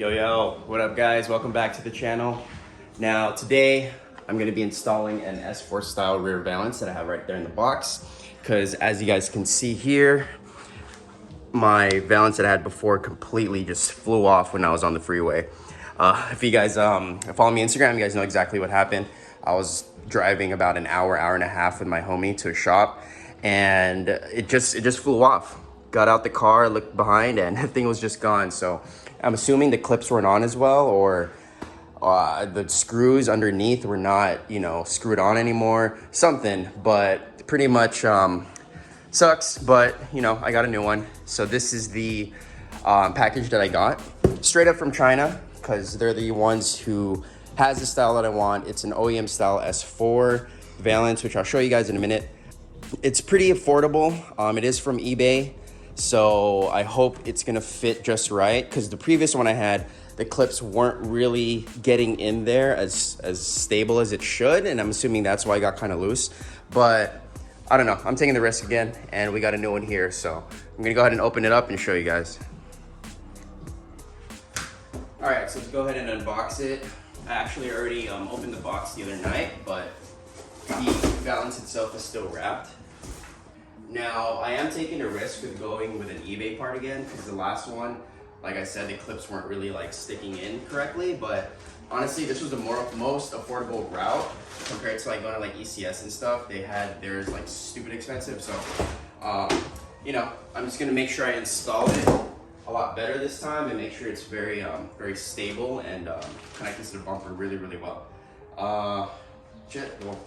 Yo, what up guys? Welcome back to the channel. Now today I'm going to be installing an S4 style rear valance that I have right there in the box, because as you guys can see here, my valance that I had before completely just flew off when I was on the freeway. If you guys follow me on Instagram, you guys know exactly what happened. I was driving about an hour and a half with my homie to a shop, and it just flew off. Got out the car, looked behind, and the thing was just gone. So I'm assuming the clips weren't on as well, or the screws underneath were not, screwed on anymore, something. But pretty much sucks, but I got a new one. So this is the package that I got straight up from China, because they're the ones who has the style that I want. It's an OEM style S4 valance, which I'll show you guys in a minute. It's pretty affordable. It is from eBay, so I hope it's gonna fit just right, because the previous one I had, the clips weren't really getting in there as stable as it should, and I'm assuming that's why I got kind of loose. But I don't know, I'm taking the risk again, and we got a new one here, so I'm gonna go ahead and open it up and show you guys. All right, so let's go ahead and unbox it. I actually already opened the box the other night, but the valance itself is still wrapped. Now, I am taking a risk with going with an eBay part again, because the last one, like I said, the clips weren't really sticking in correctly, but honestly, this was the most affordable route compared to going to ECS and stuff. They had theirs stupid expensive, so I'm just gonna make sure I install it a lot better this time and make sure it's very stable and connected to the bumper really well. Well,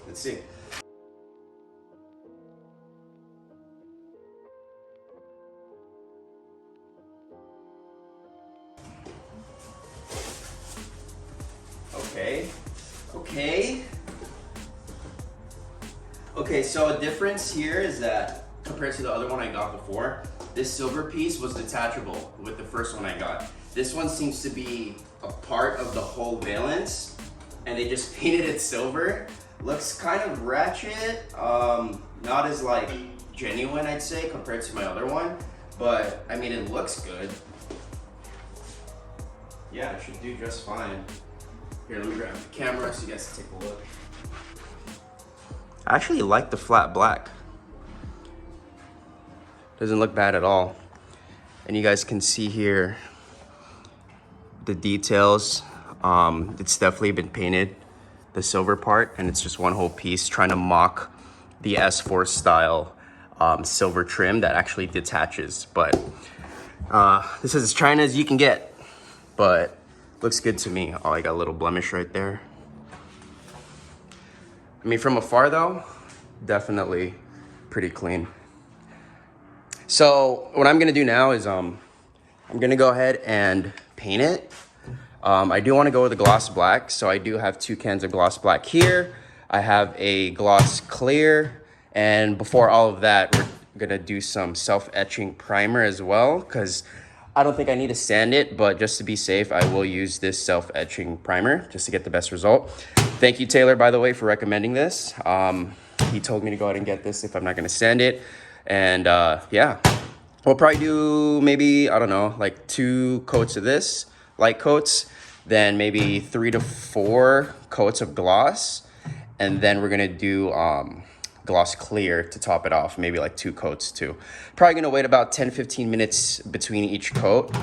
let's see. Okay, so a difference here is that compared to the other one I got before, this silver piece was detachable with the first one I got. This one seems to be a part of the whole valance, and they just painted it silver. Looks kind of ratchet, not as genuine, I'd say, compared to my other one, but I mean, it looks good. Yeah, it should do just fine. Here, let me grab the camera so you guys can take a look. I actually like the flat black. Doesn't look bad at all. And you guys can see here the details. It's definitely been painted, the silver part, and it's just one whole piece, trying to mock the S4 style silver trim that actually detaches. But this is as China as you can get, but looks good to me. Oh, I got a little blemish right there. I mean, from afar though, definitely pretty clean. So what I'm gonna do now is I'm gonna go ahead and paint it. I do wanna go with a gloss black, so I do have 2 cans of gloss black here. I have a gloss clear, and before all of that, we're gonna do some self-etching primer as well, because I don't think I need to sand it, but just to be safe, I will use this self-etching primer just to get the best result. Thank you, Taylor, by the way, for recommending this. He told me to go ahead and get this if I'm not gonna sand it. And yeah, we'll probably do maybe, I don't know, 2 coats of this, light coats, then maybe 3 to 4 coats of gloss. And then we're gonna do gloss clear to top it off, maybe 2 coats too. Probably gonna wait about 10-15 minutes between each coat.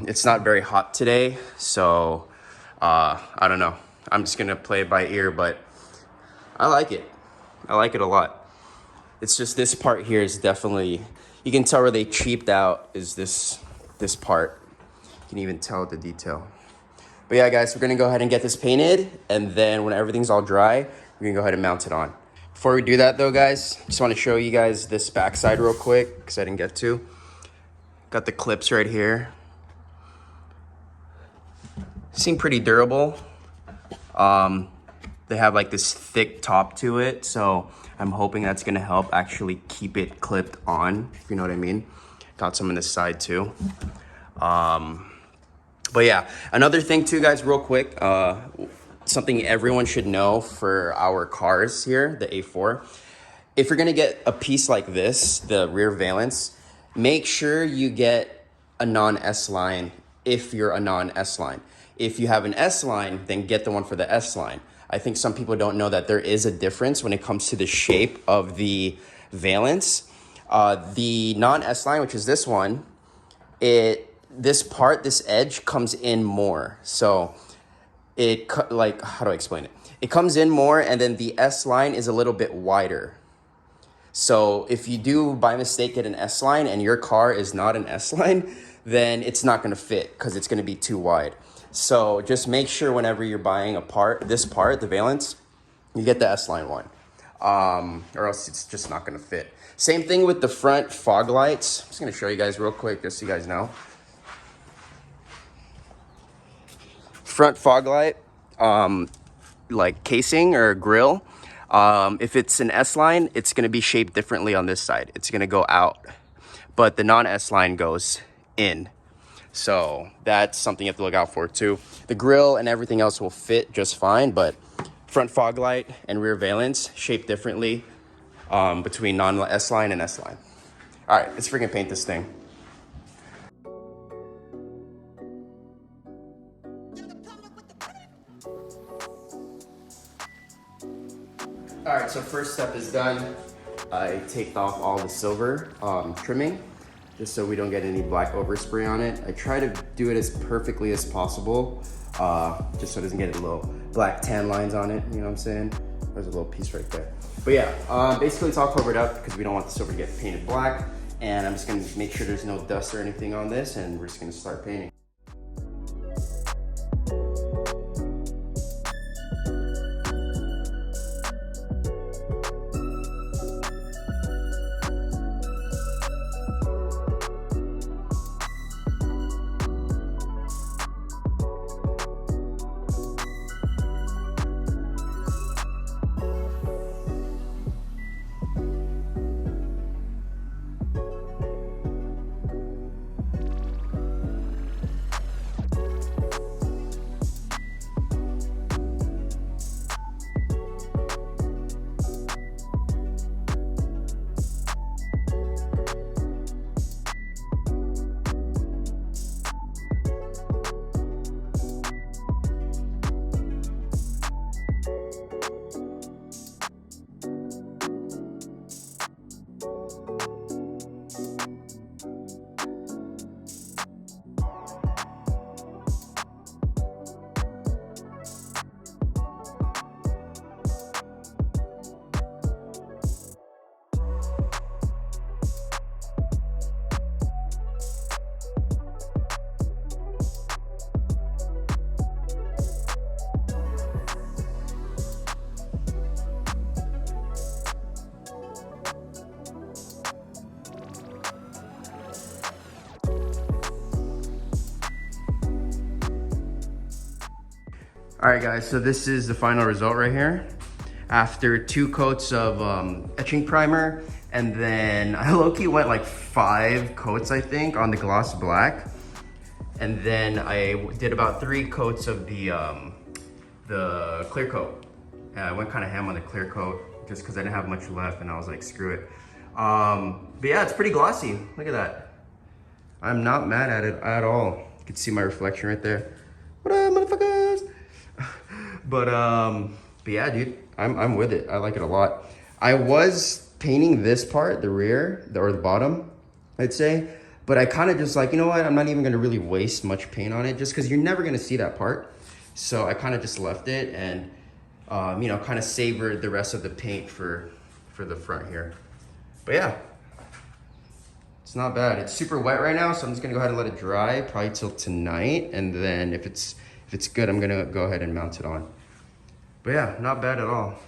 It's not very hot today, so I don't know. I'm just gonna play it by ear, but I like it. I like it a lot. It's just this part here is definitely, you can tell where they cheaped out is this part. You can even tell the detail. But yeah, guys, we're gonna go ahead and get this painted, and then when everything's all dry, we're gonna go ahead and mount it on. Before we do that though, guys, just wanna show you guys this backside real quick, because I didn't get to. Got the clips right here. Seem pretty durable. They have this thick top to it, so I'm hoping that's gonna help actually keep it clipped on, if you know what I mean. Got some on this side too. But yeah, another thing too, guys, real quick, something everyone should know for our cars here, the A4. If you're gonna get a piece like this, the rear valance, make sure you get a non-S line if you're a non-S line. If you have an S line, then get the one for the S line. I think some people don't know that there is a difference when it comes to the shape of the valence. The non-S line, which is this one, this edge comes in more. So like, how do I explain it? It comes in more, and then the S line is a little bit wider. So if you do by mistake get an S line and your car is not an S line, then it's not gonna fit because it's gonna be too wide. So just make sure whenever you're buying this part, the valence, you get the S line one, or else it's just not gonna fit. Same thing with the front fog lights. I'm just gonna show you guys real quick just so you guys know. Front fog light, like casing or grill. If it's an S line, it's gonna be shaped differently on this side. It's gonna go out, but the non-S line goes in. So that's something you have to look out for too. The grill and everything else will fit just fine, but front fog light and rear valence shaped differently between non-S line and S line. All right, let's freaking paint this thing. All right, so first step is done. I taped off all the silver trimming, just so we don't get any black overspray on it. I try to do it as perfectly as possible, just so it doesn't get a little black tan lines on it, you know what I'm saying? There's a little piece right there. But yeah, basically it's all covered up because we don't want the silver to get painted black. And I'm just gonna make sure there's no dust or anything on this, and we're just gonna start painting. All right guys, so this is the final result right here. After 2 coats of etching primer, and then I low-key went like 5 coats, I think, on the gloss black. And then I did about 3 coats of the clear coat. I went kind of ham on the clear coat just because I didn't have much left, and I was like, screw it. But yeah, it's pretty glossy. Look at that. I'm not mad at it at all. You can see my reflection right there. What up, motherfuckers? But yeah, dude, I'm with it. I like it a lot. I was painting this part, the rear, or the bottom, I'd say. But I kind of just like, you know what? I'm not even gonna really waste much paint on it just because you're never gonna see that part. So I kind of just left it and, you know, kind of savored the rest of the paint for the front here. But yeah, it's not bad. It's super wet right now, so I'm just gonna go ahead and let it dry probably till tonight. And then if it's good, I'm gonna go ahead and mount it on. But yeah, not bad at all.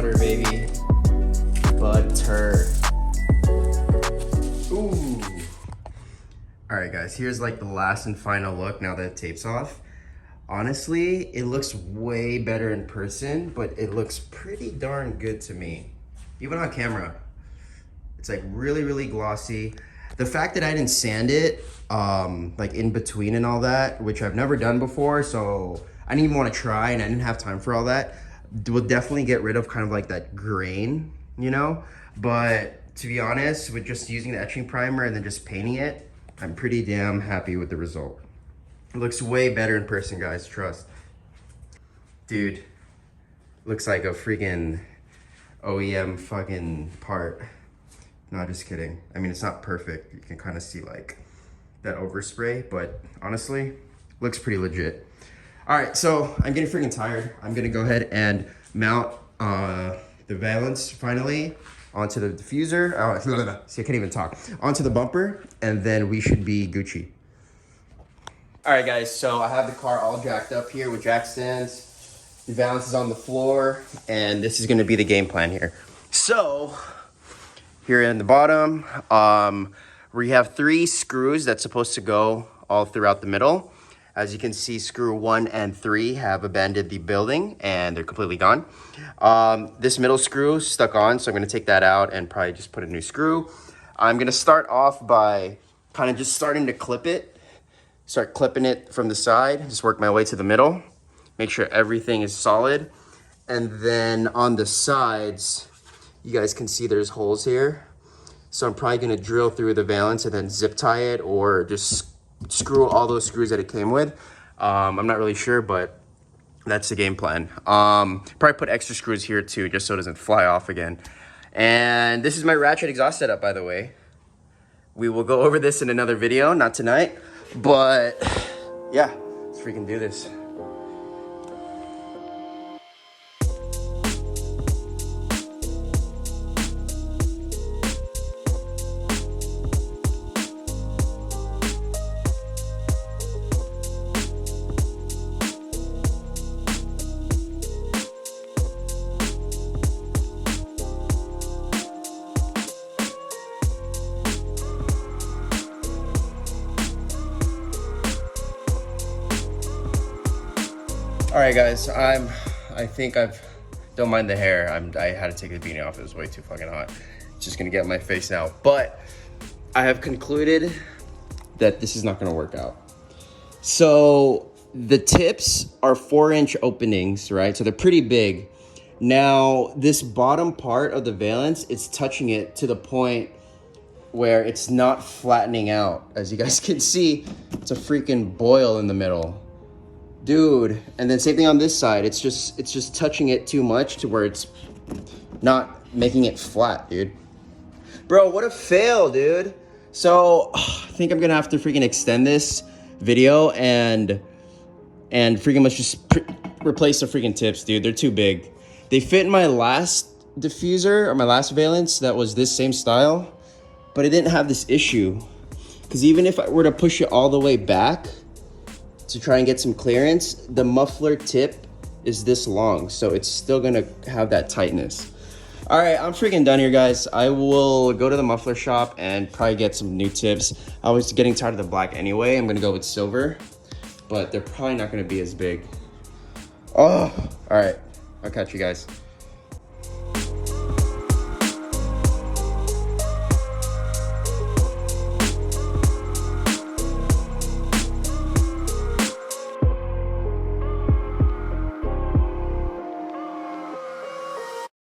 butter, baby. Butter. Ooh. All right, guys, here's like the last and final look now that tape's off. Honestly, it looks way better in person, but it looks pretty darn good to me. Even on camera. It's like really, really glossy. The fact that I didn't sand it, like in between and all that, which I've never done before, so I didn't even want to try and I didn't have time for all that, will definitely get rid of kind of like that grain, you know? But to be honest, with just using the etching primer and then just painting it, I'm pretty damn happy with the result. It looks way better in person, guys, trust. Dude, looks like a freaking OEM fucking part. No, just kidding. I mean, it's not perfect. You can kind of see like that overspray, but honestly, looks pretty legit. All right, so I'm getting freaking tired. I'm gonna go ahead and mount the valance finally onto the diffuser. Oh, see, I can't even talk. Onto the bumper, and then we should be Gucci. All right, guys, so I have the car all jacked up here with jack stands. The valance is on the floor, and this is gonna be the game plan here. So, here in the bottom, we have 3 screws that's supposed to go all throughout the middle. As you can see, screw 1 and 3 have abandoned the building and they're completely gone. This middle screw stuck on, so I'm gonna take that out and probably just put a new screw. I'm gonna start off by kind of just starting to clip it. Start clipping it from the side, just work my way to the middle. Make sure everything is solid. And then on the sides, you guys can see there's holes here. So I'm probably gonna drill through the valance and then zip tie it or just screw all those screws that it came with. I'm not really sure, but that's the game plan. Probably put extra screws here too, just so it doesn't fly off again. And this is my ratchet exhaust setup, by the way. We will go over this in another video, not tonight, but yeah, let's freaking do this. All right, guys, I think don't mind the hair. I had to take the beanie off. It was way too fucking hot. It's just gonna get in my face now. But I have concluded that this is not gonna work out. So the tips are 4-inch openings, right? So they're pretty big. Now, this bottom part of the valance, it's touching it to the point where it's not flattening out. As you guys can see, it's a freaking boil in the middle. Dude, and then same thing on this side. It's just touching it too much to where it's not making it flat, dude. Bro, what a fail, dude. So I think I'm gonna have to freaking extend this video and freaking much just replace the freaking tips, dude. They're too big. They fit in my last diffuser or my last valance that was this same style, but it didn't have this issue. Because even if I were to push it all the way back to try and get some clearance, the muffler tip is this long, so it's still gonna have that tightness. All right, I'm freaking done here, guys. I will go to the muffler shop and probably get some new tips. I was getting tired of the black anyway. I'm gonna go with silver, but they're probably not gonna be as big. Oh, all right, I'll catch you guys.